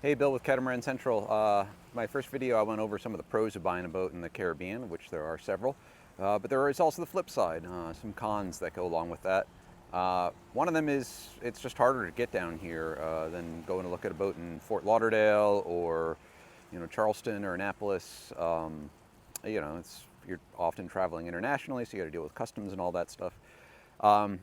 Hey, Bill with Catamaran Central. My first video I went over some of the pros of buying a boat in the Caribbean, which there are several, but there is also the flip side, some cons that go along with that. One of them is it's just harder to get down here than going to look at a boat in Fort Lauderdale or Charleston or Annapolis. You're often traveling internationally, so you got to deal with customs and all that stuff. One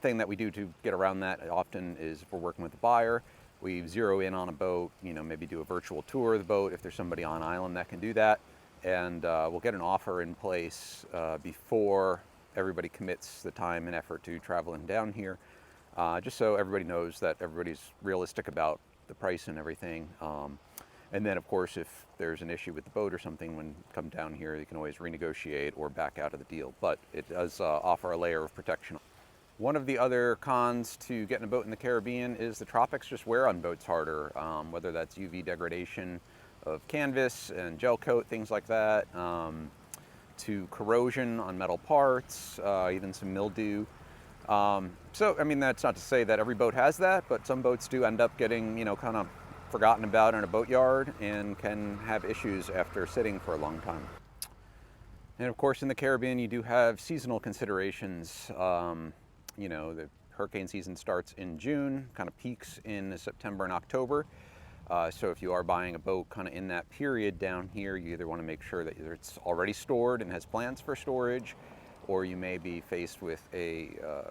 thing that we do to get around that often is if we're working with the buyer, we zero in on a boat, maybe do a virtual tour of the boat if there's somebody on island that can do that. And we'll get an offer in place before everybody commits the time and effort to traveling down here, just so everybody knows that everybody's realistic about the price and everything. And then, of course, if there's an issue with the boat or something when you come down here, you can always renegotiate or back out of the deal. But it does offer a layer of protection. One of the other cons to getting a boat in the Caribbean is the tropics just wear on boats harder, whether that's UV degradation of canvas and gel coat, things like that, to corrosion on metal parts, even some mildew. That's not to say that every boat has that, but some boats do end up getting, kind of forgotten about in a boatyard and can have issues after sitting for a long time. And of course, in the Caribbean, you do have seasonal considerations. The hurricane season starts in June, kind of peaks in September and October. So if you are buying a boat kind of in that period down here, you either want to make sure that either it's already stored and has plans for storage, or you may be faced with a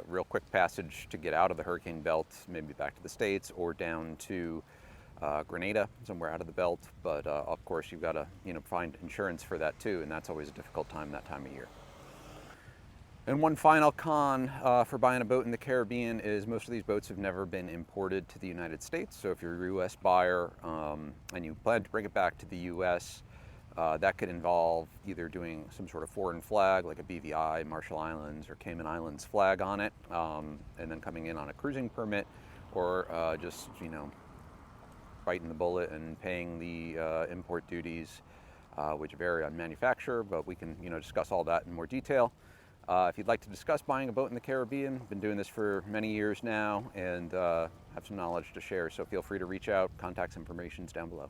real quick passage to get out of the hurricane belt, maybe back to the States or down to Grenada, somewhere out of the belt. But of course, you've got to find insurance for that too, and that's always a difficult time that time of year. And one final con for buying a boat in the Caribbean is most of these boats have never been imported to the United States. So if you're a U.S. buyer and you plan to bring it back to the U.S., that could involve either doing some sort of foreign flag, like a BVI, Marshall Islands or Cayman Islands flag on it, and then coming in on a cruising permit, or just biting the bullet and paying the import duties, which vary on manufacturer, but we can discuss all that in more detail. If you'd like to discuss buying a boat in the Caribbean, been doing this for many years now and have some knowledge to share, so feel free to reach out. Contact information's down below.